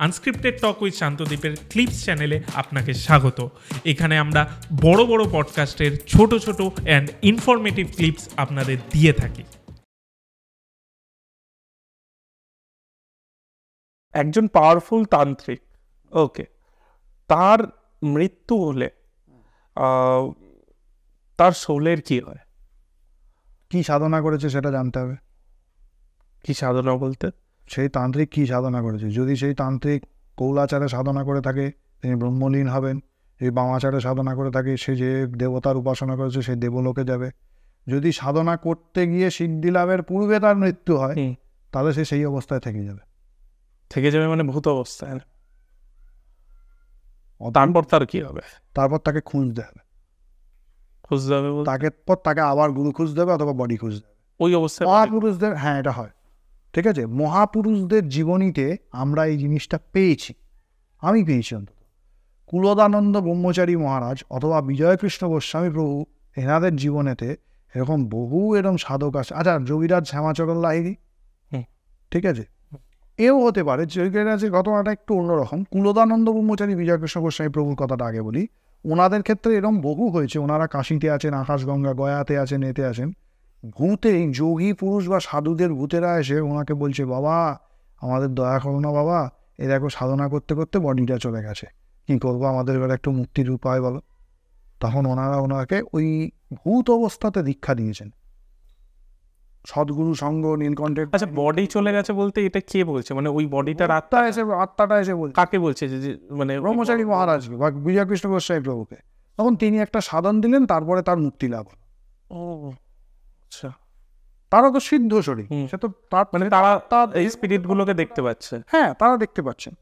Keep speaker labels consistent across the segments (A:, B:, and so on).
A: Unscripted talk with শান্তদ্বীপের clips চ্যানেলে আপনাকে স্বাগত। এখানে আমরা বড় বড় পডকাস্টের ছোট ছোট অ্যান্ড ইনফরমেটিভ ক্লিপস আপনাদের দিয়ে থাকি। একজন পাওয়ারফুল তান্ত্রিক, ওকে, তার মৃত্যু হলে তার সোলের কি হয়?
B: কি সাধনা করেছে সেটা জানতে হবে।
A: কি সাধনা বলতে?
B: সেই তান্ত্রিক কি সাধনা করেছে। যদি সেই তান্ত্রিক কৌলাচারে সাধনা করে থাকে তিনি ব্রহ্মলীন হবেন। যদি বামাচারে সাধনা করে থাকে সে যে দেবতার উপাসনা করেছে সেই দেবলোকে যাবে। যদি সাধনা করতে গিয়ে সিদ্ধি লাভের পূর্বে তার মৃত্যু হয় তাহলে সে সেই অবস্থায় থেকে যাবে।
A: মানে ভূত অবস্থায়। তারপর তার কি হবে?
B: তারপর তাকে খুঁজতে হবে।
A: খুঁজতে হবে
B: তাকে আবার গুরু খুঁজতে হবে অথবা বডি খুঁজতে হবে।
A: ওই অবস্থায়
B: মহাপুরুষদের, হ্যাঁ এটা হয়, ঠিক আছে। মহাপুরুষদের জীবনীতে আমরা এই জিনিসটা পেয়েছি, আমি পেয়েছি অন্তত। কুলদানন্দ ব্রহ্মচারী মহারাজ অথবা বিজয়কৃষ্ণ গোস্বামী প্রভু, এনাদের জীবনেতে এরকম বহু এরকম সাধক আছে। আচ্ছা, যোগীরাজ শ্যামাচরণ লাহিড়ী, ঠিক আছে, এও হতে পারে। যোগীরাজের ঘটনাটা একটু অন্যরকম। কুলদানন্দ ব্রহ্মচারী বিজয়কৃষ্ণ গোস্বামী প্রভুর কথাটা আগে বলি। ওনাদের ক্ষেত্রে এরকম বহু হয়েছে। ওনারা কাশীতে আছেন, আকাশগঙ্গা গয়াতে আছেন, এতে আছেন। ভূতে, যোগী পুরুষ বা সাধুদের ভূতেরা এসে ওনাকে বলছে, বাবা আমাদের দয়া করো না বাবা, এ দেখো সাধনা করতে করতে বডিটা চলে গেছে, কি করবো, আমাদের এবার একটু মুক্তির উপায় বলো। তখন ওনাকে ওই ভূত অবস্থাতে দীক্ষা দিয়েছেন সদ্গুরু সঙ্গ নীলকণ্ঠের।
A: আচ্ছা, বডি চলে গেছে বলতে এটা কে বলছে? মানে ওই বডিটার
B: আত্মাটা এসে বলছে।
A: কাকে বলছে? যে মানে
B: ব্রহ্মচারী মহারাজকে বা বিজয়কৃষ্ণ গোস্বামী প্রভুকে। তখন তিনি একটা সাধন দিলেন, তারপরে তার মুক্তি লাভ হল।
A: ও আচ্ছা,
B: তারা তো সিদ্ধ শরীর, সে তো
A: মানে তারা এই স্পিরিট গুলোকে দেখতে পাচ্ছে।
B: হ্যাঁ, তারা দেখতে পাচ্ছেন,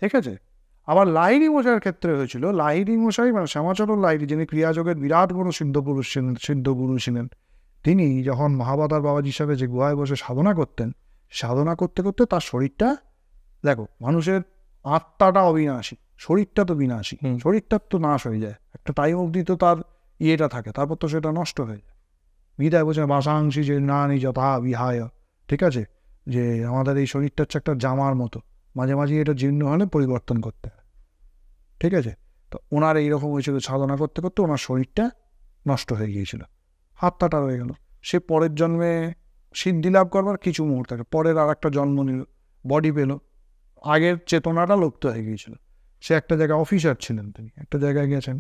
B: ঠিক আছে। আবার লাহিড়ী মশাইয়ের ক্ষেত্রে হয়েছিল। লাহিড়ী মশাই মানে শ্যামাচরণ লাহিড়ী, যিনি ক্রিয়াযোগের বিরাট বড় সিদ্ধ গুরু ছিলেন, তিনি যখন মহাবতার বাবাজি হিসাবে যে গুহায় বসে সাধনা করতেন, সাধনা করতে করতে তার শরীরটা, দেখো মানুষের আত্মাটা অবিনাশী, শরীরটা তো বিনাশী, শরীরটা তো নাশ হয়ে যায় একটা টাইম অবধি, তো তার ইয়েটা থাকে, তারপর তো সেটা নষ্ট হয়ে যায়। গীতায় বলছে বাসাংশী যে না যথা বিহায়, ঠিক আছে, যে আমাদের এই শরীরটা হচ্ছে একটা জামার মতো, মাঝে মাঝে এটা জীর্ণ হলে পরিবর্তন করতে হয়, ঠিক আছে। তো ওনার এইরকম হয়েছিল, সাধনা করতে করতে ওনার শরীরটা নষ্ট হয়ে গিয়েছিল, আত্মাটা রয়ে গেল। সে পরের জন্মে সিদ্ধি লাভ করবার কিছু মুহূর্ত পরের আর একটা জন্ম নিল, বডি পেল, আগের চেতনাটা লুপ্ত হয়ে গিয়েছিল। সে একটা জায়গায় অফিসার ছিলেন, তিনি একটা জায়গায় গেছেন,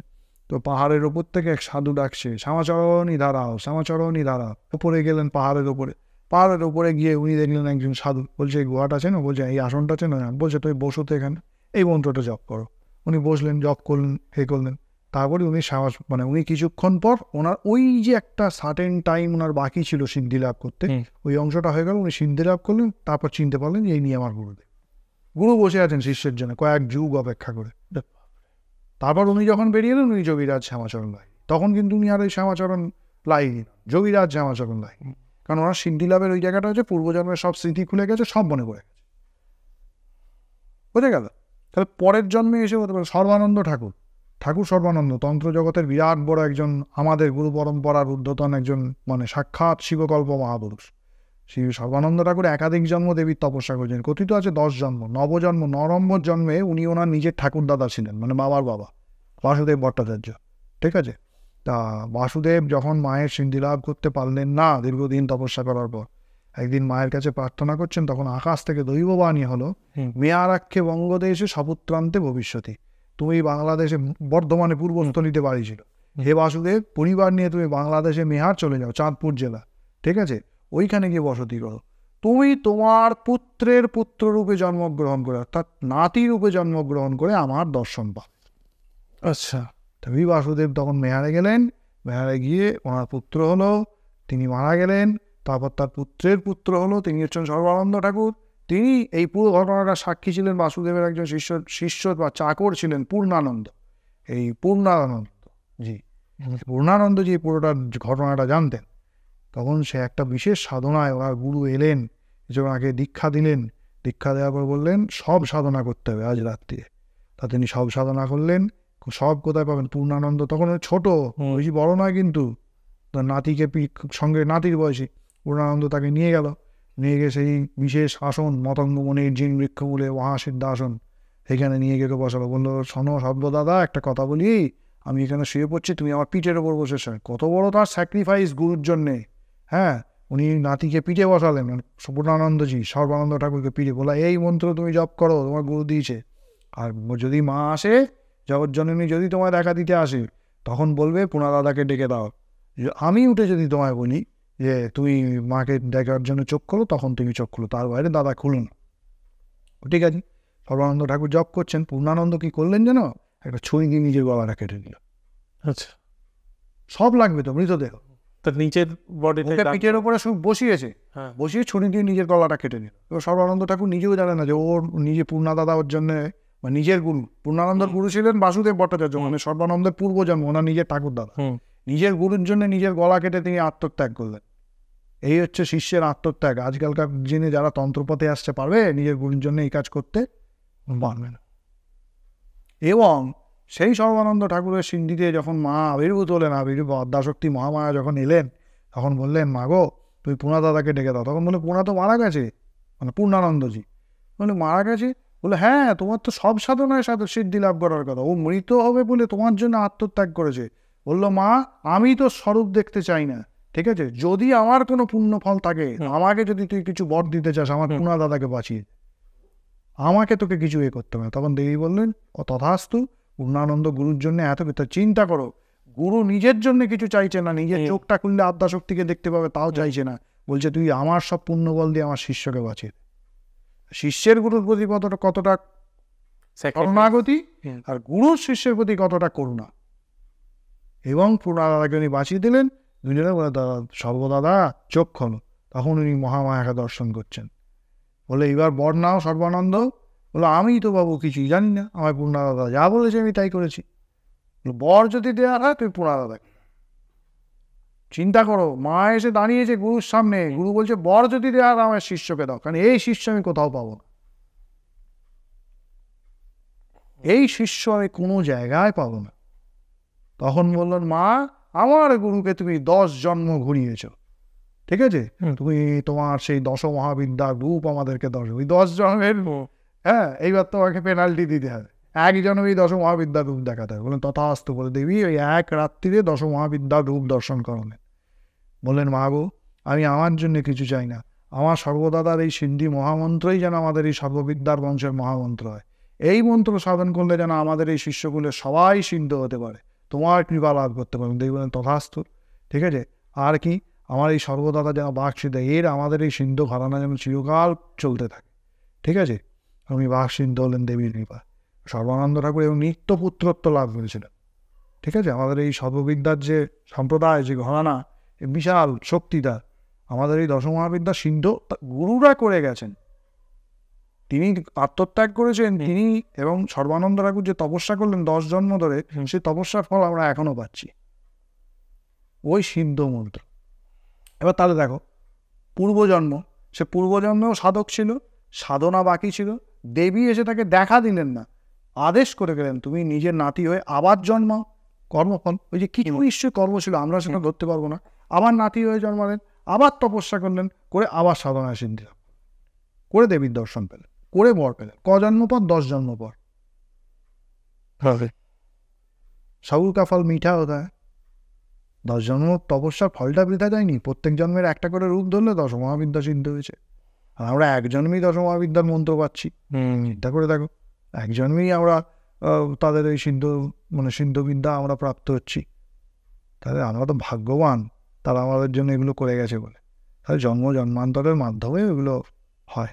B: তো পাহাড়ের ওপর থেকে এক সাধু ডাকছে, শ্যামাচরণই দাঁড়াও, শ্যামাচরণই দাঁড়াও। উপরে গেলেন পাহাড়ের ওপরে গিয়ে উনি দেখলেন একজন সাধু, বলছে এই গুহাটা চেনো? বলছে এই আসনটা চেনো? বলছে তুমি বসো তো এখানে, এই মন্ত্রটা জপ করো। উনি বসলেন, জপ করলেন, করলেন। তারপরে উনি মানে উনি কিছুক্ষণ পর ওনার ওই যে একটা সার্টেন টাইম ওনার বাকি ছিল সিদ্ধি লাভ করতে, ওই অংশটা হয়ে গেল, উনি সিদ্ধি লাভ করলেন। তারপর চিনতে পারলেন যে এই নিয়ে আমার গুরুদেব। গুরু বসে আছেন শিষ্যের জন্য কয়েক যুগ অপেক্ষা করে। তারপর উনি যখন বেরিয়ে এলেন, উনি যোগীরাজ শ্যামাচরণ লাহিড়ী। তখন কিন্তু উনি আর ওই শ্যামাচরণ লাহিড়ী নন, যোগীরাজ শ্যামাচরণ লাহিড়ী। কারণ ওনার সিদ্ধি লাভের ওই জায়গাটা হচ্ছে পূর্বজন্মের সব স্মৃতি খুলে গেছে, সব মনে পড়ে গেছে, বুঝে গেল। তাহলে পরের জন্মে এসে হতে পারে সর্বানন্দ ঠাকুর সর্বানন্দ তন্ত্র জগতের বিরাট বড় একজন, আমাদের গুরু পরম্পরার ঊর্ধ্বতন একজন, মানে সাক্ষাৎ শিবকল্প মহাপুরুষ। শ্রী সর্বানন্দ ঠাকুর একাধিক জন্ম দেবীর তপস্যা করেছেন, কথিত আছে 10 জন্ম। নবম্বর জন্মে উনি ওনার নিজের ঠাকুরদাদা ছিলেন, মানে বাবার বাবা বাসুদেব ভট্টাচার্য, ঠিক আছে। তা বাসুদেব যখন মায়ের সিদ্ধি লাভ করতে পারলেন না দীর্ঘদিন তপস্যা করার পর, একদিন মায়ের কাছে প্রার্থনা করছেন, তখন আকাশ থেকে দৈববাণী হলো, মেয়ারাক্ষে বঙ্গদেশে সপুত্রান্তে ভবিষ্যতি। তুমি বাংলাদেশে, বর্ধমানে পূর্বস্থলীতে বাড়ি ছিল, হে বাসুদেব পরিবার নিয়ে তুমি বাংলাদেশে মেহার চলে যাও, চাঁদপুর জেলা, ঠিক আছে, ওইখানে গিয়ে বসতি করো। তুমি তোমার পুত্রের পুত্ররূপে জন্মগ্রহণ করে, অর্থাৎ নাতিরূপে জন্মগ্রহণ করে আমার দর্শন পাবে।
A: আচ্ছা,
B: তবে বাসুদেব তখন মেহারে গেলেন, মেহারে গিয়ে ওনার পুত্র হলো, তিনি মারা গেলেন। তারপর তার পুত্রের পুত্র হলো, তিনি হচ্ছেন সর্বানন্দ ঠাকুর। তিনি এই পুরো ঘটনাটা সাক্ষী ছিলেন, বাসুদেবের একজন শিষ্য বা চাকর ছিলেন পূর্ণানন্দ। এই পূর্ণানন্দজি পুরোটা ঘটনাটা জানতেন। তখন সে একটা বিশেষ সাধনায় ওনার গুরু এলেন, ওনাকে দীক্ষা দিলেন। দীক্ষা দেওয়ার পর বললেন সব সাধনা করতে হবে আজ রাত্রে। তা তিনি সব সাধনা করলেন। সব কোথায় পাবেন? পূর্ণানন্দ তখন ছোট, বেশি বড় নয়, কিন্তু নাতিকে সঙ্গে নাতির বয়সী। পূর্ণানন্দ তাকে নিয়ে গেল, নিয়ে গিয়ে সেই বিশেষ আসন মতঙ্গমণির জিন বৃক্ষমূলে মহাসিদ্ধাসন সেখানে নিয়ে গিয়ে বসালো। বললো, শোনো সর্বদাদা, একটা কথা বলি, আমি এখানে শুয়ে পড়ছি, তুমি আমার পিঠের ওপর বসে শোয়। কত বড় তার স্যাক্রিফাইস গুরুর জন্যে। হ্যাঁ, উনি নাতিকে পিঠে বসালেন, পূর্ণানন্দজি সর্বানন্দ ঠাকুরকে পিঠে, বলা এই মন্ত্র তুমি জপ করো, তোমার গুরু দিয়েছে। আর যদি মা আসে, জগৎজননী যদি তোমায় দেখা দিতে আসে, তখন বলবে পুনা দাদাকে ডেকে দাও। আমি উঠে যদি তোমায় বলি যে তুমি মাকে দেখার জন্য চোখ খোলো, তখন তুমি চোখ খোলো, তার বাইরে দাদা খুলো না। ঠিক আছে, সর্বানন্দ ঠাকুর জপ করছেন। পূর্ণানন্দ কি করলেন যেন, একটা ছুরি দিয়ে নিজের গলাটা কেটে দিল।
C: আচ্ছা,
B: সব লাগবে তো, মৃতদেহ
C: তার নিচের বডিতে
B: পিঠের ওপরে বসিয়েছে, বসিয়ে ছুরি দিয়ে নিজের গলাটা কেটে নিল। এবার সর্বানন্দ ঠাকুর নিজেও জানে না যে ওর নিজে পূর্ণা দাদা ওর জন্য, মানে নিজের গুরু। পূর্ণানন্দের গুরু ছিলেন বাসুদেব ভট্টাচার্য, মানে সর্বানন্দের পূর্বজন্ম, ওনার নিজের ঠাকুর দাদা। নিজের গুরুর জন্য নিজের গলা কেটে তিনি আত্মত্যাগ করলেন। এই হচ্ছে শিষ্যের আত্মত্যাগ। আজকালকার দিনে যারা তন্ত্রপথে আসছে, পারবে নিজের গুরুর জন্য এই কাজ করতে? পারবে না। এবং সেই সর্বানন্দ ঠাকুরের সিন্ধিতে যখন মা আবির্ভূত হলেন, আদ্যাশক্তি মহামায়া যখন এলেন, তখন বললেন, মা গো, তুই পুনা দাদাকে ডেকে দাও। তখন বলে, পুনা তো মারা গেছে, মানে পূর্ণানন্দজি বলে, মারা গেছে? বলে, হ্যাঁ, তোমার তো সব সাধনায় সিদ্ধি লাভ করার কথা, ও মৃত হবে বলে তোমার জন্য আত্মত্যাগ করেছে। বললো, মা, আমি তো স্বরূপ দেখতে চাই না, ঠিক আছে, যদি আমার কোনো পুণ্য ফল থাকে, আমাকে যদি তুই কিছু বর দিতে চাস, আমার পুনা দাদাকে বাঁচিয়ে, আমাকে তোকে কিছু করতে হবে। তখন দেবী বললেন, ও তথাস্তু। পূর্ণানন্দ গুরুর জন্য এত কিছু চিন্তা করো, গুরু নিজের জন্য কিছু চাইছে না, নিজের চোখটা খুললে আদ্যাশক্তিকে দেখতে পাবে তাও চাইছে না, বলছে তুই আমার সব পুণ্যবল দিয়ে আমার শিষ্যকে বাঁচিয়ে। শিষ্যের গুরুর প্রতি কতটা করুণাগতি, আর গুরুর শিষ্যের প্রতি কতটা করুণা। এবং পূর্ণা দাদাকে উনি বাঁচিয়ে দিলেন। দুজনে বলে, দাদা সর্বদাদা চোখ খোলো। তখন উনি মহামায়াকে দর্শন করছেন। বলে, এবার বর নাও সর্বানন্দ। বলো, আমি তো বাবু কিছুই জানি না, আমার পূর্ণা দাদা যা বলেছে আমি তাই করেছি। বর যদি দেওয়ার হয়, তুই পূর্ণা দাদাকে। চিন্তা করো, মা এসে দাঁড়িয়েছে গুরুর সামনে, গুরু বলছে বর যদি দেওয়ার আমার শিষ্যকে দাও, কারণ এই শিষ্য আমি কোথাও পাবো না, এই শিষ্য আমি কোনো জায়গায় পাবো না। তখন বললেন, মা, আমার গুরুকে তুমি 10 জন্ম ঘুরিয়েছ, ঠিক আছে, তুমি তোমার সেই 10 মহাবিদ্যার রূপ আমাদেরকে 10 জন্মের, হ্যাঁ, এইবার তোমাকে পেনাল্টি দিতে হবে, এক জন্মেই 10 মহাবিদ্যার রূপ দেখাতে হবে। বললেন, তথাস্তু। বলে, দেবী ওই এক রাত্রিরে 10 মহাবিদ্যার রূপ দর্শন করলেন। বললেন, মা গো, আমি আমার জন্য কিছু চাই না, আমার সর্বদাদার এই সিদ্ধি মহামন্ত্রই যেন আমাদের এই সর্ববিদ্যার বংশের মহামন্ত্র হয়। এই মন্ত্র সাধন করলে যেন আমাদের এই শিষ্যগুলো সবাই সিদ্ধ হতে পারে, তোমার কৃপা লাভ করতে পারবেন। দেবী বলেন, তথাস্তু। ঠিক আছে, আর কি, আমার এই সর্বদাতা যেন বাকসিদ্ধ, এর আমাদের এই সিন্ধু ঘরানা যেন চিরকাল চলতে থাকে, ঠিক আছে। উনি বাকসিদ্ধ হলেন দেবীর কৃপা। সর্বানন্দ ঠাকুর এবং নিত্য পুত্রত্ব লাভ করেছিলেন, ঠিক আছে। আমাদের এই সর্ববিদ্যার যে সম্প্রদায়, যে ঘরানা, বিশাল শক্তিদার, আমাদের এই 10 মহাবিদ্যা সিন্ধু গুরুরা করে গেছেন, তিনি আত্মত্যাগ করেছেন তিনি, এবং সর্বানন্দ ঠাকুর যে তপস্যা করলেন 10 জন্ম ধরে, সেই তপস্যার ফল আমরা এখনো পাচ্ছি, ওই সিদ্ধ মন্ত্র। এবার তাহলে দেখো, পূর্বজন্ম, সে পূর্বজন্মেও সাধক ছিল, সাধনা বাকি ছিল, দেবী এসে তাকে দেখা দিলেন না, আদেশ করে গেলেন, তুমি নিজের নাতি হয়ে আবার জন্মাও। কর্মফল, ওই যে কিছু নিশ্চয়ই কর্ম ছিল, আমরা সেটা ধরতে পারবো না। আবার নাতি হয়ে জন্মালেন, আবার তপস্যা করলেন, করে আবার সাধনা সিদ্ধি করে দেবীর দর্শন পেলেন, করে বর পেলেন। ক জন্ম পর? 10 জন্ম পর। সবুর কা ফল মিঠা হতা হয়। 10 জন্ম তপস্যার ফলটা বৃথা যায়নি। প্রত্যেক জন্মের একটা করে রূপ ধরলে 10 মহাবিদ্যা সিদ্ধ হয়েছে। আর আমরা এক জন্মেই 10 মহাবিদ্যার মন্ত্র পাচ্ছি। চিন্তা করে দেখো, এক জন্মেই আমরা তাদের এই সিদ্ধবিদ্যা আমরা প্রাপ্ত হচ্ছি। তাহলে আমরা তো ভাগ্যবান, তারা আমাদের জন্য এগুলো করে গেছে বলে। তাহলে জন্মান্তরের মাধ্যমে এগুলো হয়।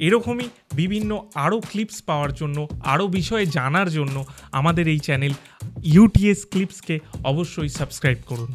A: এরকমই বিভিন্ন আরও ক্লিপস পাওয়ার জন্য, আরও বিষয়ে জানার জন্য আমাদের এই চ্যানেল ইউটিএস ক্লিপসকে অবশ্যই সাবস্ক্রাইব করুন।